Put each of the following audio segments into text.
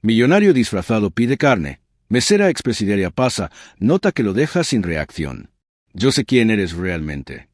Millonario disfrazado pide carne. Mesera expresidiaria pasa, nota que lo deja sin reacción. Yo sé quién eres realmente.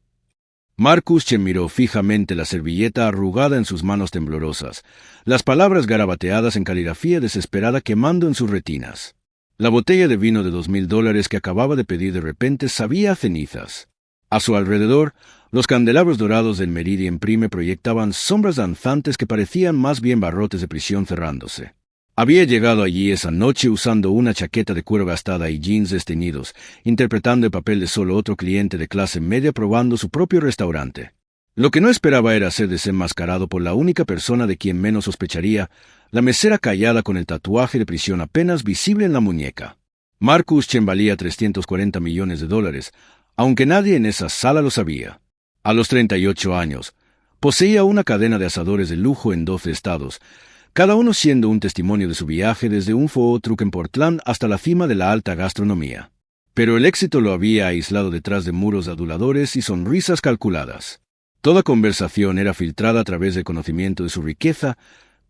Marcus Chen miró fijamente la servilleta arrugada en sus manos temblorosas, las palabras garabateadas en caligrafía desesperada quemando en sus retinas. La botella de vino de $2000 que acababa de pedir de repente sabía a cenizas. A su alrededor, los candelabros dorados del Meridian Prime proyectaban sombras danzantes que parecían más bien barrotes de prisión cerrándose. Había llegado allí esa noche usando una chaqueta de cuero gastada y jeans desteñidos, interpretando el papel de solo otro cliente de clase media probando su propio restaurante. Lo que no esperaba era ser desenmascarado por la única persona de quien menos sospecharía, la mesera callada con el tatuaje de prisión apenas visible en la muñeca. Marcus Chen valía $340 millones, aunque nadie en esa sala lo sabía. A los 38 años, poseía una cadena de asadores de lujo en 12 estados, cada uno siendo un testimonio de su viaje desde un food truck en Portland hasta la cima de la alta gastronomía. Pero el éxito lo había aislado detrás de muros aduladores y sonrisas calculadas. Toda conversación era filtrada a través del conocimiento de su riqueza,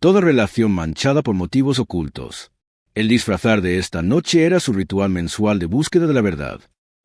toda relación manchada por motivos ocultos. El disfrazar de esta noche era su ritual mensual de búsqueda de la verdad.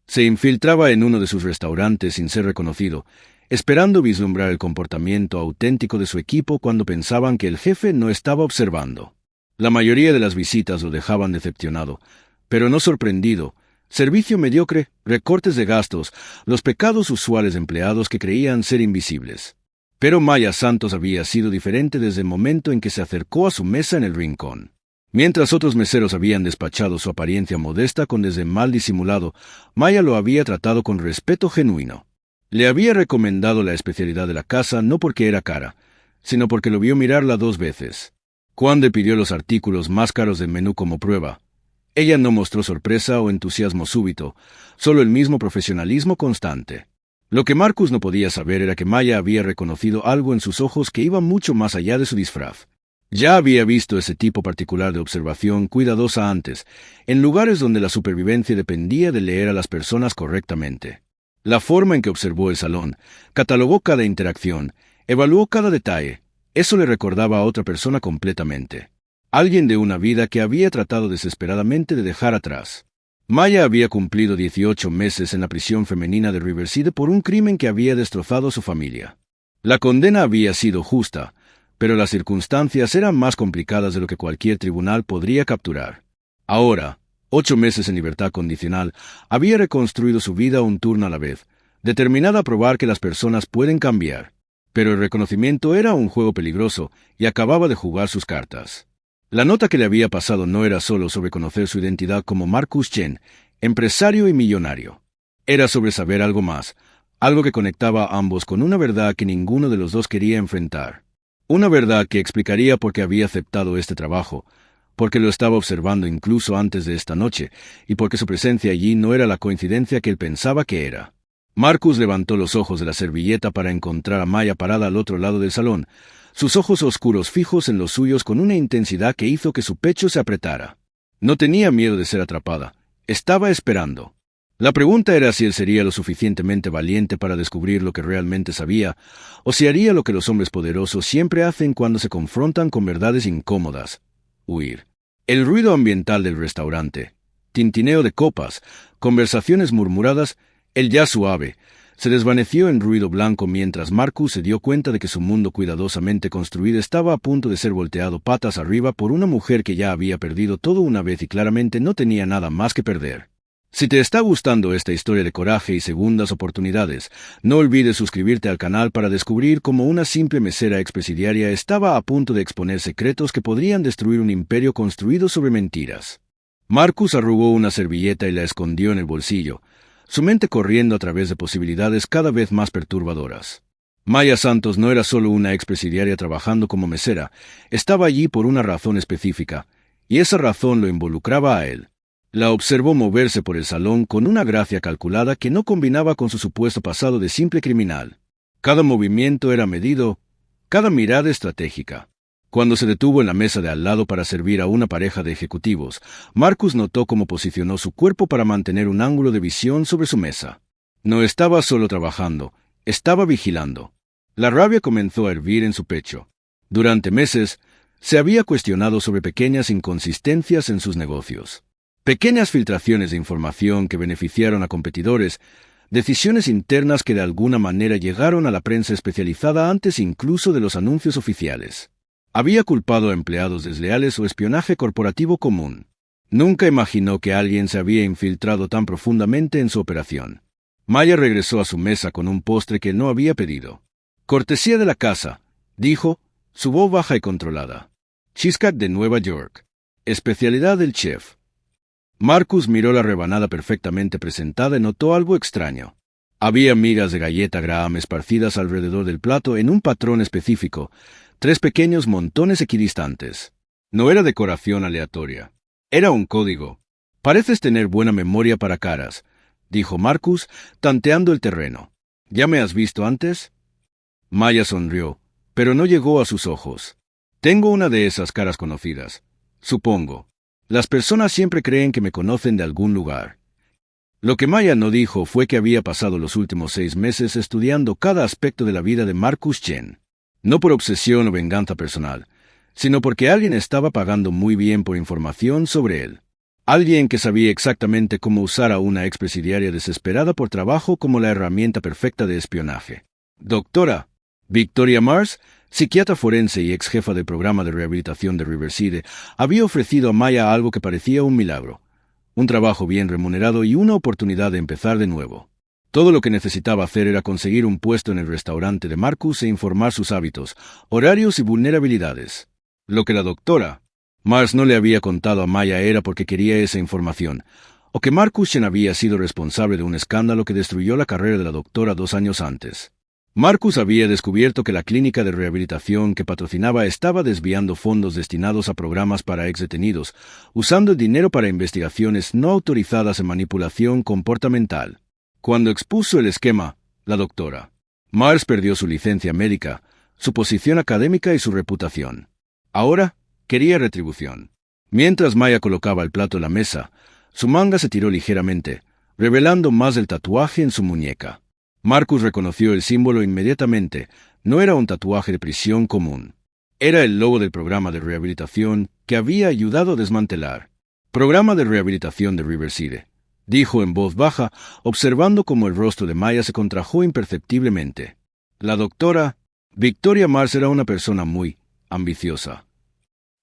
Se infiltraba en uno de sus restaurantes sin ser reconocido, esperando vislumbrar el comportamiento auténtico de su equipo cuando pensaban que el jefe no estaba observando. La mayoría de las visitas lo dejaban decepcionado, pero no sorprendido. Servicio mediocre, recortes de gastos, los pecados usuales de empleados que creían ser invisibles. Pero Maya Santos había sido diferente desde el momento en que se acercó a su mesa en el rincón. Mientras otros meseros habían despachado su apariencia modesta con desdén mal disimulado, Maya lo había tratado con respeto genuino. Le había recomendado la especialidad de la casa no porque era cara, sino porque lo vio mirarla 2 veces. Cuando pidió los artículos más caros del menú como prueba, ella no mostró sorpresa o entusiasmo súbito, solo el mismo profesionalismo constante. Lo que Marcus no podía saber era que Maya había reconocido algo en sus ojos que iba mucho más allá de su disfraz. Ya había visto ese tipo particular de observación cuidadosa antes, en lugares donde la supervivencia dependía de leer a las personas correctamente. La forma en que observó el salón, catalogó cada interacción, evaluó cada detalle, eso le recordaba a otra persona completamente. Alguien de una vida que había tratado desesperadamente de dejar atrás. Maya había cumplido 18 meses en la prisión femenina de Riverside por un crimen que había destrozado a su familia. La condena había sido justa, pero las circunstancias eran más complicadas de lo que cualquier tribunal podría capturar. Ahora, 8 meses en libertad condicional, había reconstruido su vida un turno a la vez, determinada a probar que las personas pueden cambiar. Pero el reconocimiento era un juego peligroso y acababa de jugar sus cartas. La nota que le había pasado no era solo sobre conocer su identidad como Marcus Chen, empresario y millonario. Era sobre saber algo más, algo que conectaba a ambos con una verdad que ninguno de los dos quería enfrentar. Una verdad que explicaría por qué había aceptado este trabajo, porque lo estaba observando incluso antes de esta noche, y porque su presencia allí no era la coincidencia que él pensaba que era. Marcus levantó los ojos de la servilleta para encontrar a Maya parada al otro lado del salón, sus ojos oscuros fijos en los suyos con una intensidad que hizo que su pecho se apretara. No tenía miedo de ser atrapada, estaba esperando. La pregunta era si él sería lo suficientemente valiente para descubrir lo que realmente sabía, o si haría lo que los hombres poderosos siempre hacen cuando se confrontan con verdades incómodas: huir. El ruido ambiental del restaurante, tintineo de copas, conversaciones murmuradas, el jazz suave, se desvaneció en ruido blanco mientras Marcus se dio cuenta de que su mundo cuidadosamente construido estaba a punto de ser volteado patas arriba por una mujer que ya había perdido todo una vez y claramente no tenía nada más que perder. Si te está gustando esta historia de coraje y segundas oportunidades, no olvides suscribirte al canal para descubrir cómo una simple mesera expresidiaria estaba a punto de exponer secretos que podrían destruir un imperio construido sobre mentiras. Marcus arrugó una servilleta y la escondió en el bolsillo, su mente corriendo a través de posibilidades cada vez más perturbadoras. Maya Santos no era solo una expresidiaria trabajando como mesera, estaba allí por una razón específica, y esa razón lo involucraba a él. La observó moverse por el salón con una gracia calculada que no combinaba con su supuesto pasado de simple criminal. Cada movimiento era medido, cada mirada estratégica. Cuando se detuvo en la mesa de al lado para servir a una pareja de ejecutivos, Marcus notó cómo posicionó su cuerpo para mantener un ángulo de visión sobre su mesa. No estaba solo trabajando, estaba vigilando. La rabia comenzó a hervir en su pecho. Durante meses, Se había cuestionado sobre pequeñas inconsistencias en sus negocios. Pequeñas filtraciones de información que beneficiaron a competidores, decisiones internas que de alguna manera llegaron a la prensa especializada antes incluso de los anuncios oficiales. Había culpado a empleados desleales o espionaje corporativo común. Nunca imaginó que alguien se había infiltrado tan profundamente en su operación. Maya regresó a su mesa con un postre que no había pedido. Cortesía de la casa, dijo, su voz baja y controlada. Cheesecake de Nueva York. Especialidad del chef. Marcus miró la rebanada perfectamente presentada y notó algo extraño. Había migas de galleta Graham esparcidas alrededor del plato en un patrón específico, 3 pequeños montones equidistantes. No era decoración aleatoria. Era un código. Pareces tener buena memoria para caras, dijo Marcus, tanteando el terreno. ¿Ya me has visto antes? Maya sonrió, pero no llegó a sus ojos. Tengo una de esas caras conocidas, supongo. Las personas siempre creen que me conocen de algún lugar. Lo que Maya no dijo fue que había pasado los últimos 6 meses estudiando cada aspecto de la vida de Marcus Chen. No por obsesión o venganza personal, sino porque alguien estaba pagando muy bien por información sobre él. Alguien que sabía exactamente cómo usar a una expresidiaria desesperada por trabajo como la herramienta perfecta de espionaje. Doctora Victoria Mars, psiquiatra forense y ex jefa del programa de rehabilitación de Riverside, había ofrecido a Maya algo que parecía un milagro. Un trabajo bien remunerado y una oportunidad de empezar de nuevo. Todo lo que necesitaba hacer era conseguir un puesto en el restaurante de Marcus e informar sus hábitos, horarios y vulnerabilidades. Lo que la doctora Mars no le había contado a Maya era porque quería esa información, o que Marcus Chen había sido responsable de un escándalo que destruyó la carrera de la doctora 2 años antes. Marcus había descubierto que la clínica de rehabilitación que patrocinaba estaba desviando fondos destinados a programas para exdetenidos, usando el dinero para investigaciones no autorizadas en manipulación comportamental. Cuando expuso el esquema, la doctora Mars perdió su licencia médica, su posición académica y su reputación. Ahora quería retribución. Mientras Maya colocaba el plato en la mesa, su manga se tiró ligeramente, revelando más del tatuaje en su muñeca. Marcus reconoció el símbolo inmediatamente. No era un tatuaje de prisión común. Era el logo del programa de rehabilitación que había ayudado a desmantelar. Programa de rehabilitación de Riverside, dijo en voz baja, observando cómo el rostro de Maya se contrajo imperceptiblemente. La doctora Victoria Mars era una persona muy ambiciosa.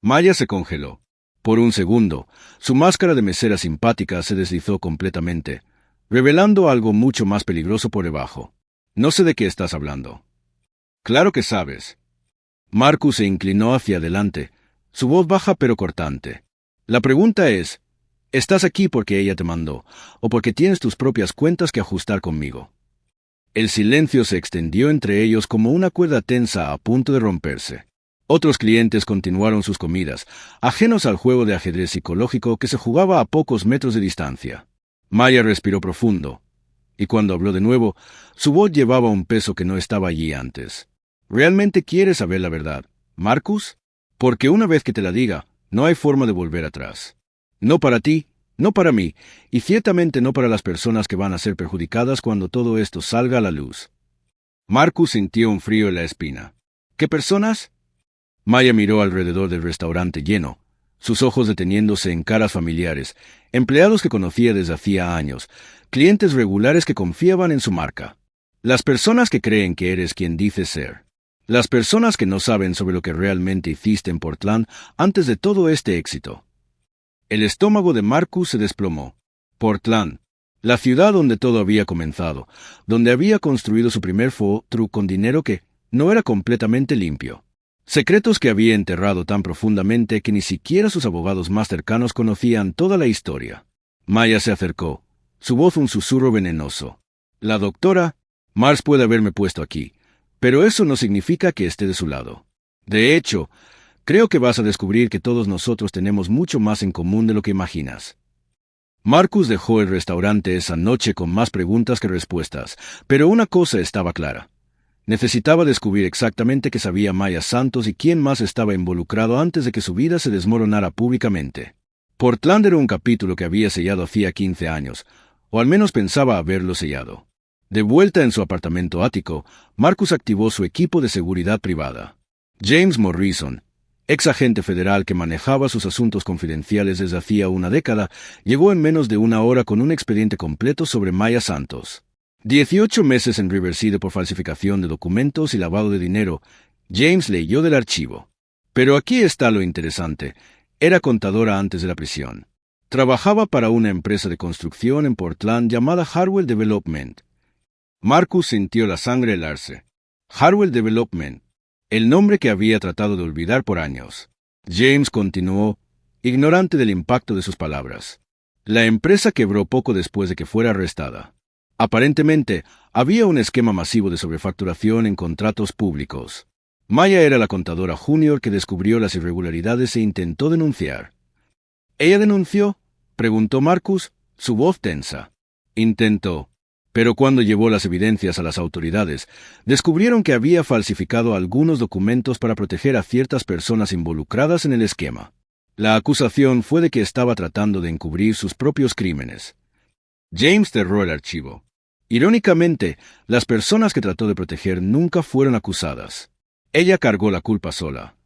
Maya se congeló. Por un segundo, su máscara de mesera simpática se deslizó completamente, revelando algo mucho más peligroso por debajo. No sé de qué estás hablando. Claro que sabes. Marcus se inclinó hacia adelante, su voz baja pero cortante. La pregunta es, ¿estás aquí porque ella te mandó, o porque tienes tus propias cuentas que ajustar conmigo? El silencio se extendió entre ellos como una cuerda tensa a punto de romperse. Otros clientes continuaron sus comidas, ajenos al juego de ajedrez psicológico que se jugaba a pocos metros de distancia. Maya respiró profundo, y cuando habló de nuevo, su voz llevaba un peso que no estaba allí antes. ¿Realmente quieres saber la verdad, Marcus? Porque una vez que te la diga, no hay forma de volver atrás. No para ti, no para mí, y ciertamente no para las personas que van a ser perjudicadas cuando todo esto salga a la luz. Marcus sintió un frío en la espina. ¿Qué personas? Maya miró alrededor del restaurante lleno, sus ojos deteniéndose en caras familiares, empleados que conocía desde hacía años, clientes regulares que confiaban en su marca. Las personas que creen que eres quien dices ser. Las personas que no saben sobre lo que realmente hiciste en Portland antes de todo este éxito. El estómago de Marcus se desplomó. Portland, la ciudad donde todo había comenzado, donde había construido su primer truck con dinero que no era completamente limpio. Secretos que había enterrado tan profundamente que ni siquiera sus abogados más cercanos conocían toda la historia. Maya se acercó, su voz un susurro venenoso. La doctora Mars puede haberme puesto aquí, pero eso no significa que esté de su lado. De hecho, creo que vas a descubrir que todos nosotros tenemos mucho más en común de lo que imaginas. Marcus dejó el restaurante esa noche con más preguntas que respuestas, pero una cosa estaba clara. Necesitaba descubrir exactamente qué sabía Maya Santos y quién más estaba involucrado antes de que su vida se desmoronara públicamente. Portland era un capítulo que había sellado hacía 15 años, o al menos pensaba haberlo sellado. De vuelta en su apartamento ático, Marcus activó su equipo de seguridad privada. James Morrison, ex agente federal que manejaba sus asuntos confidenciales desde hacía una década, llegó en menos de una hora con un expediente completo sobre Maya Santos. 18 meses en Riverside por falsificación de documentos y lavado de dinero. James leyó del archivo. Pero aquí está lo interesante. Era contadora antes de la prisión. Trabajaba para una empresa de construcción en Portland llamada Harwell Development. Marcus sintió la sangre helarse. Harwell Development, el nombre que había tratado de olvidar por años. James continuó, ignorante del impacto de sus palabras. La empresa quebró poco después de que fuera arrestada. Aparentemente, había un esquema masivo de sobrefacturación en contratos públicos. Maya era la contadora junior que descubrió las irregularidades e intentó denunciar. ¿Ella denunció?, preguntó Marcus, su voz tensa. Intentó. Pero cuando llevó las evidencias a las autoridades, descubrieron que había falsificado algunos documentos para proteger a ciertas personas involucradas en el esquema. La acusación fue de que estaba tratando de encubrir sus propios crímenes. James cerró el archivo. Irónicamente, las personas que trató de proteger nunca fueron acusadas. Ella cargó la culpa sola.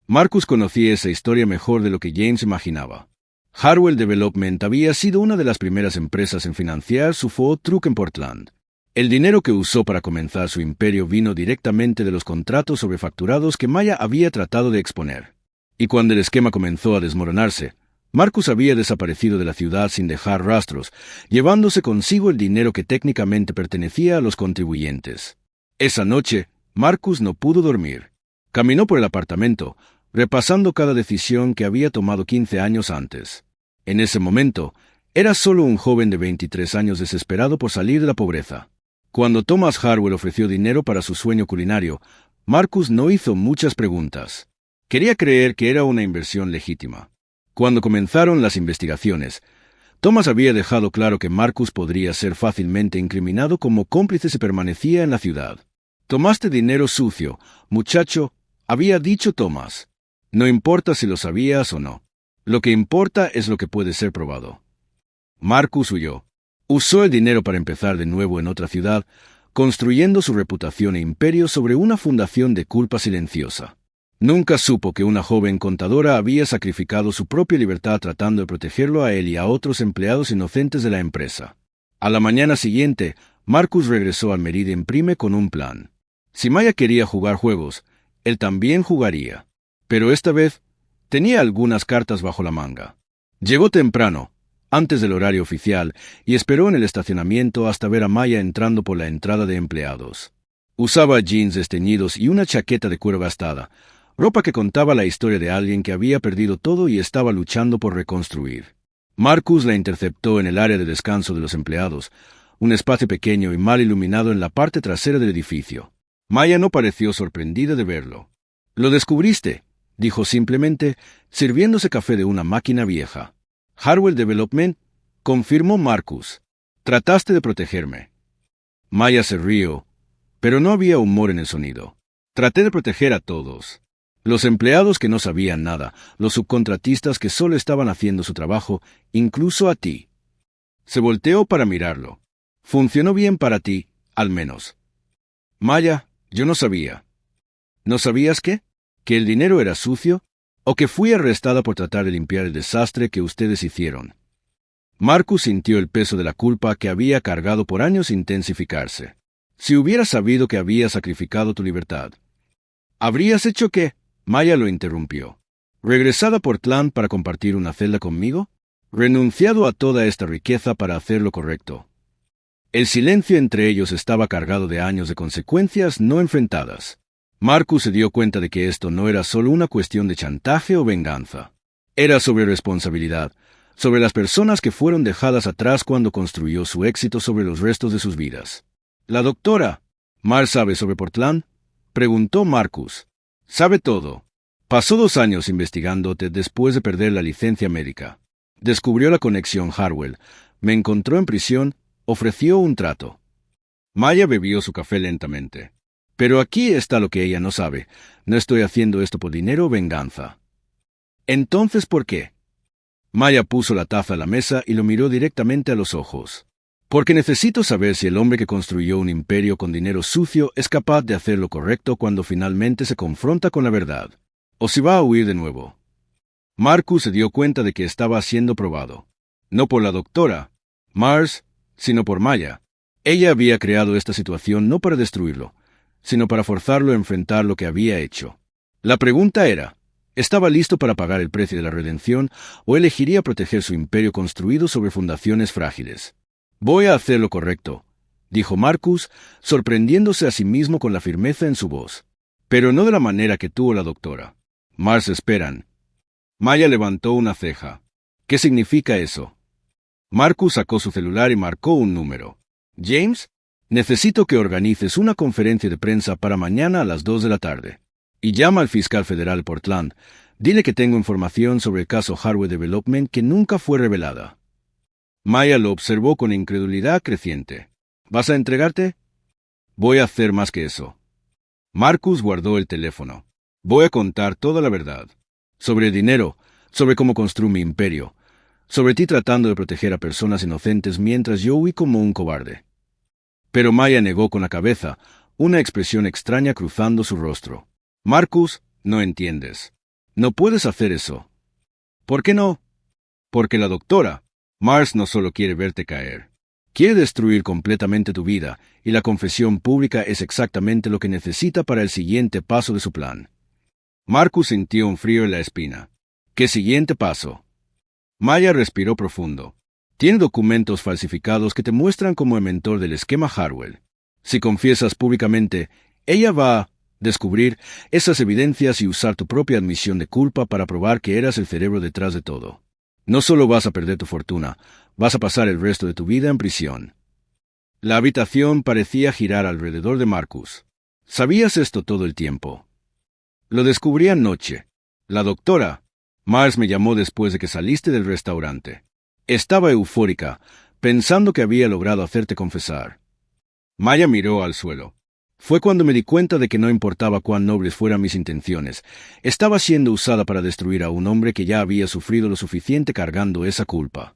Marcus conocía esa historia mejor de lo que James imaginaba. Harwell Development había sido una de las primeras empresas en financiar su food truck en Portland. El dinero que usó para comenzar su imperio vino directamente de los contratos sobrefacturados que Maya había tratado de exponer. Y cuando el esquema comenzó a desmoronarse, Marcus había desaparecido de la ciudad sin dejar rastros, llevándose consigo el dinero que técnicamente pertenecía a los contribuyentes. Esa noche, Marcus no pudo dormir. Caminó por el apartamento, repasando cada decisión que había tomado 15 años antes. En ese momento, era solo un joven de 23 años desesperado por salir de la pobreza. Cuando Thomas Harwell ofreció dinero para su sueño culinario, Marcus no hizo muchas preguntas. Quería creer que era una inversión legítima. Cuando comenzaron las investigaciones, Thomas había dejado claro que Marcus podría ser fácilmente incriminado como cómplice si permanecía en la ciudad. «Tomaste dinero sucio, muchacho», había dicho Thomas. «No importa si lo sabías o no. Lo que importa es lo que puede ser probado». Marcus huyó. Usó el dinero para empezar de nuevo en otra ciudad, construyendo su reputación e imperio sobre una fundación de culpa silenciosa. Nunca supo que una joven contadora había sacrificado su propia libertad tratando de protegerlo a él y a otros empleados inocentes de la empresa. A la mañana siguiente, Marcus regresó al Meridian Prime con un plan. Si Maya quería jugar juegos, él también jugaría. Pero esta vez, tenía algunas cartas bajo la manga. Llegó temprano, antes del horario oficial, y esperó en el estacionamiento hasta ver a Maya entrando por la entrada de empleados. Usaba jeans desteñidos y una chaqueta de cuero gastada, ropa que contaba la historia de alguien que había perdido todo y estaba luchando por reconstruir. Marcus la interceptó en el área de descanso de los empleados, un espacio pequeño y mal iluminado en la parte trasera del edificio. Maya no pareció sorprendida de verlo. «Lo descubriste», dijo simplemente, sirviéndose café de una máquina vieja. «Harwell Development», confirmó Marcus. «Trataste de protegerme». Maya se rió, pero no había humor en el sonido. «Traté de proteger a todos. Los empleados que no sabían nada, los subcontratistas que solo estaban haciendo su trabajo, incluso a ti». Se volteó para mirarlo. «Funcionó bien para ti, al menos». «Maya, yo no sabía». «¿No sabías qué? ¿Que el dinero era sucio? ¿O que fui arrestada por tratar de limpiar el desastre que ustedes hicieron?» Marcus sintió el peso de la culpa que había cargado por años intensificarse. «Si hubieras sabido que había sacrificado tu libertad». «¿Habrías hecho qué?», Maya lo interrumpió. «¿Regresado a Portland para compartir una celda conmigo? ¿Renunciado a toda esta riqueza para hacer lo correcto?» El silencio entre ellos estaba cargado de años de consecuencias no enfrentadas. Marcus se dio cuenta de que esto no era solo una cuestión de chantaje o venganza. Era sobre responsabilidad, sobre las personas que fueron dejadas atrás cuando construyó su éxito sobre los restos de sus vidas. «¿La doctora Mar sabe sobre Portland?», preguntó Marcus. «Sabe todo. Pasó 2 años investigándote después de perder la licencia médica. Descubrió la conexión Harwell, me encontró en prisión, ofreció un trato». Maya bebió su café lentamente. «Pero aquí está lo que ella no sabe. No estoy haciendo esto por dinero o venganza». «¿Entonces por qué?». Maya puso la taza a la mesa y lo miró directamente a los ojos. «Porque necesito saber si el hombre que construyó un imperio con dinero sucio es capaz de hacer lo correcto cuando finalmente se confronta con la verdad. o si va a huir de nuevo. Marcus se dio cuenta de que estaba siendo probado. No por la doctora Mars, sino por Maya. Ella había creado esta situación no para destruirlo, sino para forzarlo a enfrentar lo que había hecho. La pregunta era, ¿estaba listo para pagar el precio de la redención o elegiría proteger su imperio construido sobre fundaciones frágiles? Voy a hacer lo correcto, dijo Marcus, sorprendiéndose a sí mismo con la firmeza en su voz. Pero no de la manera que tuvo la doctora. Mars esperan. Maya levantó una ceja. ¿Qué significa eso? Marcus sacó su celular y marcó un número. James, necesito que organices una conferencia de prensa para mañana a las 2 de la tarde. Y llama al fiscal federal Portland. Dile que tengo información sobre el caso Hardware Development que nunca fue revelada. Maya lo observó con incredulidad creciente. ¿Vas a entregarte? Voy a hacer más que eso. Marcus guardó el teléfono. Voy a contar toda la verdad. Sobre el dinero, sobre cómo construí mi imperio, sobre ti tratando de proteger a personas inocentes mientras yo huí como un cobarde. Pero Maya negó con la cabeza, una expresión extraña cruzando su rostro. Marcus, no entiendes. No puedes hacer eso. ¿Por qué no? Porque la doctora Mars no solo quiere verte caer. Quiere destruir completamente tu vida, y la confesión pública es exactamente lo que necesita para el siguiente paso de su plan. Marcus sintió un frío en la espina. ¿Qué siguiente paso? Maya respiró profundo. Tiene documentos falsificados que te muestran como el mentor del esquema Hardware. Si confiesas públicamente, ella va a descubrir esas evidencias y usar tu propia admisión de culpa para probar que eras el cerebro detrás de todo. No solo vas a perder tu fortuna, vas a pasar el resto de tu vida en prisión. La habitación parecía girar alrededor de Marcus. ¿Sabías esto todo el tiempo? Lo descubrí anoche. La doctora Mars me llamó después de que saliste del restaurante. Estaba eufórica, pensando que había logrado hacerte confesar. Maya miró al suelo. Fue cuando me di cuenta de que no importaba cuán nobles fueran mis intenciones, estaba siendo usada para destruir a un hombre que ya había sufrido lo suficiente cargando esa culpa.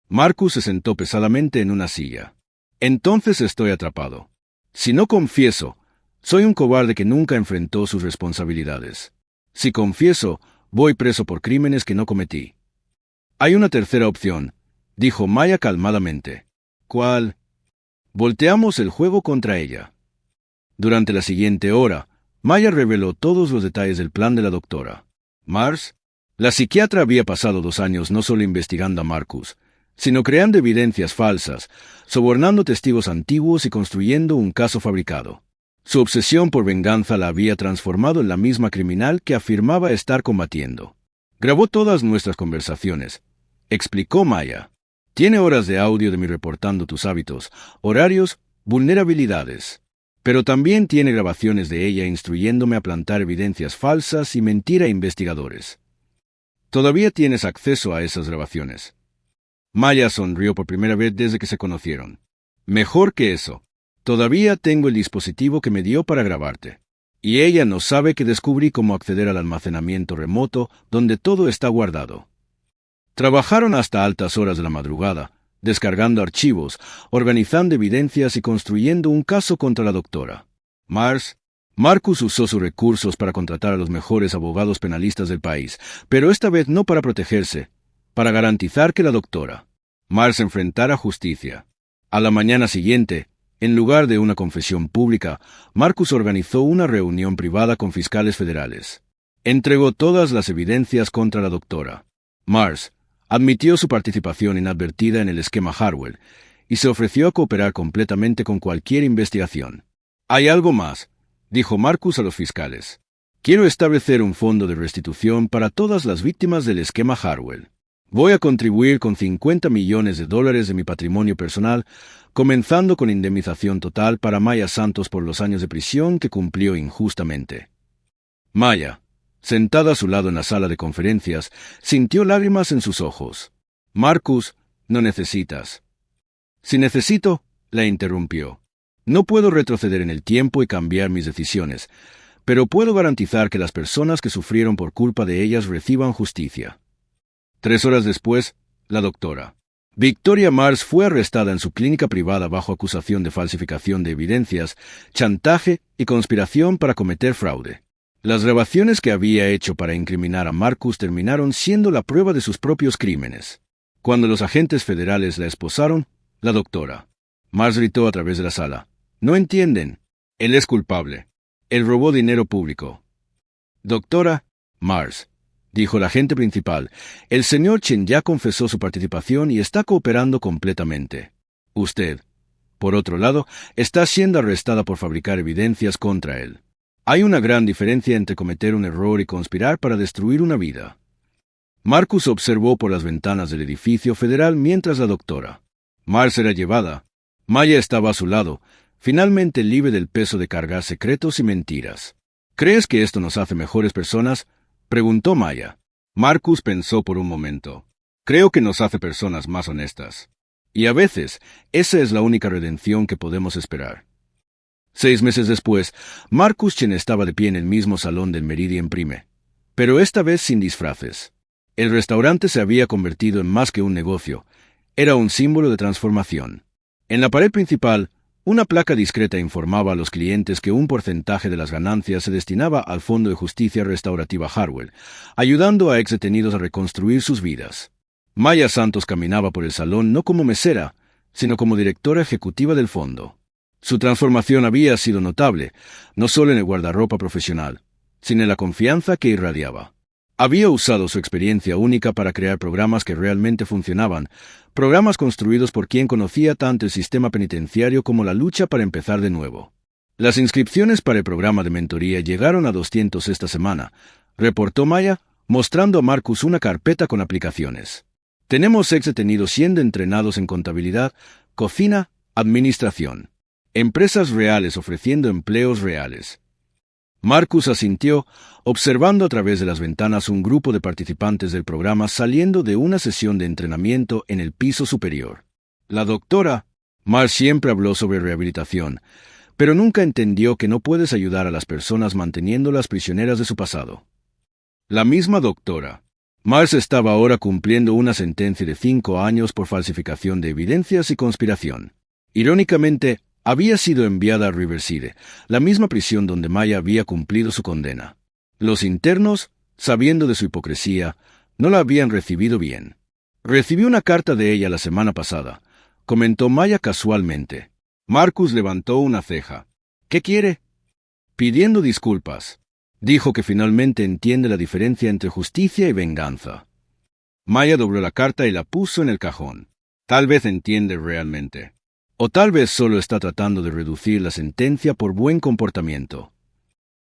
Marcus se sentó pesadamente en una silla. Entonces estoy atrapado. Si no confieso, soy un cobarde que nunca enfrentó sus responsabilidades. Si confieso, voy preso por crímenes que no cometí. Hay una tercera opción, dijo Maya calmadamente. ¿Cuál? Volteamos el juego contra ella. Durante la siguiente hora, Maya reveló todos los detalles del plan de la doctora Mars. La psiquiatra había pasado 2 años no solo investigando a Marcus, sino creando evidencias falsas, sobornando testigos antiguos y construyendo un caso fabricado. Su obsesión por venganza la había transformado en la misma criminal que afirmaba estar combatiendo. Grabó todas nuestras conversaciones, explicó Maya. Tiene horas de audio de mí reportando tus hábitos, horarios, vulnerabilidades. Pero también tiene grabaciones de ella instruyéndome a plantar evidencias falsas y mentir a investigadores. ¿Todavía tienes acceso a esas grabaciones? Maya sonrió por primera vez desde que se conocieron. Mejor que eso. Todavía tengo el dispositivo que me dio para grabarte. Y ella no sabe que descubrí cómo acceder al almacenamiento remoto donde todo está guardado. Trabajaron hasta altas horas de la madrugada, descargando archivos, organizando evidencias y construyendo un caso contra la doctora Marcus usó sus recursos para contratar a los mejores abogados penalistas del país, pero esta vez no para protegerse, para garantizar que la doctora Mars enfrentara justicia. A la mañana siguiente, en lugar de una confesión pública, Marcus organizó una reunión privada con fiscales federales. Entregó todas las evidencias contra la doctora Mars, admitió su participación inadvertida en el esquema Hardware y se ofreció a cooperar completamente con cualquier investigación. Hay algo más, dijo Marcus a los fiscales. Quiero establecer un fondo de restitución para todas las víctimas del esquema Hardware. Voy a contribuir con $50 millones de mi patrimonio personal, comenzando con indemnización total para Maya Santos por los años de prisión que cumplió injustamente. Maya, sentada a su lado en la sala de conferencias, sintió lágrimas en sus ojos. Marcus, no necesitas. Si necesito, la interrumpió. No puedo retroceder en el tiempo y cambiar mis decisiones, pero puedo garantizar que las personas que sufrieron por culpa de ellas reciban justicia. 3 horas después, la doctora Victoria Mars fue arrestada en su clínica privada bajo acusación de falsificación de evidencias, chantaje y conspiración para cometer fraude. Las grabaciones que había hecho para incriminar a Marcus terminaron siendo la prueba de sus propios crímenes. Cuando los agentes federales la esposaron, la doctora Mars gritó a través de la sala: «No entienden. Él es culpable. Él robó dinero público». «Doctora Mars», dijo el agente principal, «el señor Chen ya confesó su participación y está cooperando completamente. Usted, por otro lado, está siendo arrestada por fabricar evidencias contra él. Hay una gran diferencia entre cometer un error y conspirar para destruir una vida». Marcus observó por las ventanas del edificio federal mientras la doctora Mars era llevada. Maya estaba a su lado, finalmente libre del peso de cargar secretos y mentiras. «¿Crees que esto nos hace mejores personas?», preguntó Maya. Marcus pensó por un momento. «Creo que nos hace personas más honestas. Y a veces, esa es la única redención que podemos esperar». 6 meses después, Marcus Chen estaba de pie en el mismo salón del Meridian Prime, pero esta vez sin disfraces. El restaurante se había convertido en más que un negocio, era un símbolo de transformación. En la pared principal, una placa discreta informaba a los clientes que un porcentaje de las ganancias se destinaba al Fondo de Justicia Restaurativa Harwell, ayudando a ex-detenidos a reconstruir sus vidas. Maya Santos caminaba por el salón no como mesera, sino como directora ejecutiva del fondo. Su transformación había sido notable, no solo en el guardarropa profesional, sino en la confianza que irradiaba. Había usado su experiencia única para crear programas que realmente funcionaban, programas construidos por quien conocía tanto el sistema penitenciario como la lucha para empezar de nuevo. Las inscripciones para el programa de mentoría llegaron a 200 esta semana, reportó Maya, mostrando a Marcus una carpeta con aplicaciones. «Tenemos ex-detenidos siendo entrenados en contabilidad, cocina, administración. Empresas reales ofreciendo empleos reales». Marcus asintió, observando a través de las ventanas un grupo de participantes del programa saliendo de una sesión de entrenamiento en el piso superior. La doctora Mars siempre habló sobre rehabilitación, pero nunca entendió que no puedes ayudar a las personas manteniéndolas prisioneras de su pasado. La misma doctora Mars estaba ahora cumpliendo una sentencia de 5 años por falsificación de evidencias y conspiración. Irónicamente, había sido enviada a Riverside, la misma prisión donde Maya había cumplido su condena. Los internos, sabiendo de su hipocresía, no la habían recibido bien. «Recibí una carta de ella la semana pasada», comentó Maya casualmente. Marcus levantó una ceja. «¿Qué quiere?» «Pidiendo disculpas. Dijo que finalmente entiende la diferencia entre justicia y venganza». Maya dobló la carta y la puso en el cajón. Tal vez entiende realmente. O tal vez solo está tratando de reducir la sentencia por buen comportamiento.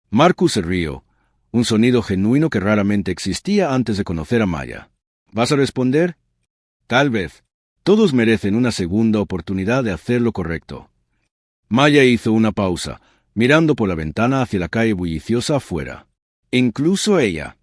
Marcus se rió, un sonido genuino que raramente existía antes de conocer a Maya. ¿Vas a responder? Tal vez. Todos merecen una segunda oportunidad de hacer lo correcto. Maya hizo una pausa, mirando por la ventana hacia la calle bulliciosa afuera. Incluso ella.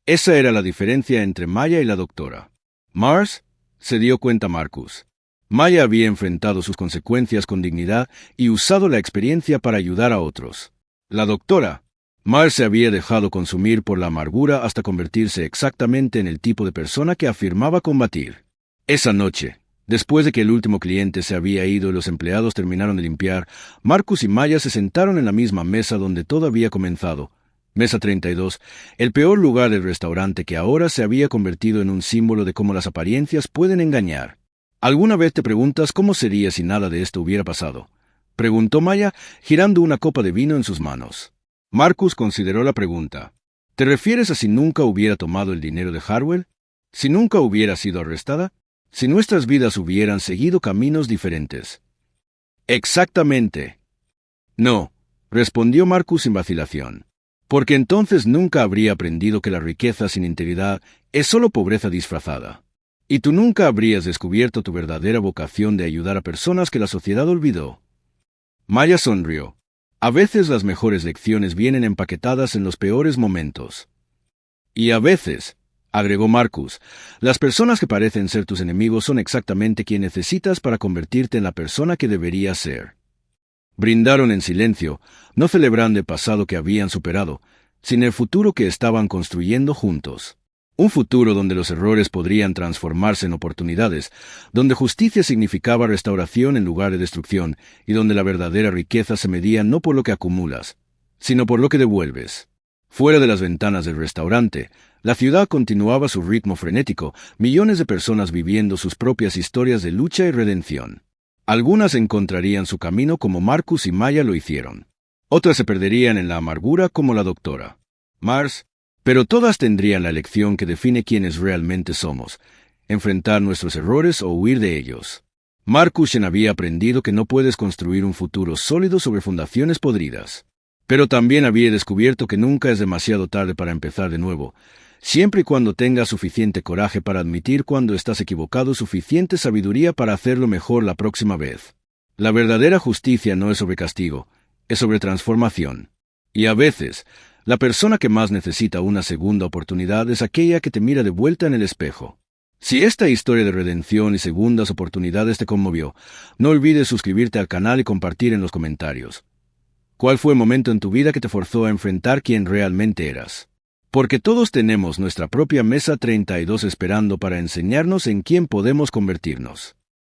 Esa era la diferencia entre Maya y la doctora. Mars, se dio cuenta Marcus. Maya había enfrentado sus consecuencias con dignidad y usado la experiencia para ayudar a otros. La doctora Mars se había dejado consumir por la amargura hasta convertirse exactamente en el tipo de persona que afirmaba combatir. Esa noche, después de que el último cliente se había ido y los empleados terminaron de limpiar, Marcus y Maya se sentaron en la misma mesa donde todo había comenzado. Mesa 32, el peor lugar del restaurante que ahora se había convertido en un símbolo de cómo las apariencias pueden engañar. ¿Alguna vez te preguntas cómo sería si nada de esto hubiera pasado?, preguntó Maya, girando una copa de vino en sus manos. Marcus consideró la pregunta. ¿Te refieres a si nunca hubiera tomado el dinero de Harwell? ¿Si nunca hubiera sido arrestada? ¿Si nuestras vidas hubieran seguido caminos diferentes? Exactamente. No, respondió Marcus sin vacilación. Porque entonces nunca habría aprendido que la riqueza sin integridad es solo pobreza disfrazada. Y tú nunca habrías descubierto tu verdadera vocación de ayudar a personas que la sociedad olvidó. Maya sonrió. A veces las mejores lecciones vienen empaquetadas en los peores momentos. Y a veces, agregó Marcus, las personas que parecen ser tus enemigos son exactamente quien necesitas para convertirte en la persona que deberías ser. Brindaron en silencio, no celebrando el pasado que habían superado, sino el futuro que estaban construyendo juntos. Un futuro donde los errores podrían transformarse en oportunidades, donde justicia significaba restauración en lugar de destrucción, y donde la verdadera riqueza se medía no por lo que acumulas, sino por lo que devuelves. Fuera de las ventanas del restaurante, la ciudad continuaba su ritmo frenético, millones de personas viviendo sus propias historias de lucha y redención. Algunas encontrarían su camino como Marcus y Maya lo hicieron. Otras se perderían en la amargura como la doctora Mars, pero todas tendrían la elección que define quiénes realmente somos, enfrentar nuestros errores o huir de ellos. Marcuschen había aprendido que no puedes construir un futuro sólido sobre fundaciones podridas. Pero también había descubierto que nunca es demasiado tarde para empezar de nuevo, siempre y cuando tengas suficiente coraje para admitir cuando estás equivocado, suficiente sabiduría para hacerlo mejor la próxima vez. La verdadera justicia no es sobre castigo, es sobre transformación. Y a veces, la persona que más necesita una segunda oportunidad es aquella que te mira de vuelta en el espejo. Si esta historia de redención y segundas oportunidades te conmovió, no olvides suscribirte al canal y compartir en los comentarios. ¿Cuál fue el momento en tu vida que te forzó a enfrentar quién realmente eras? Porque todos tenemos nuestra propia mesa 32 esperando para enseñarnos en quién podemos convertirnos.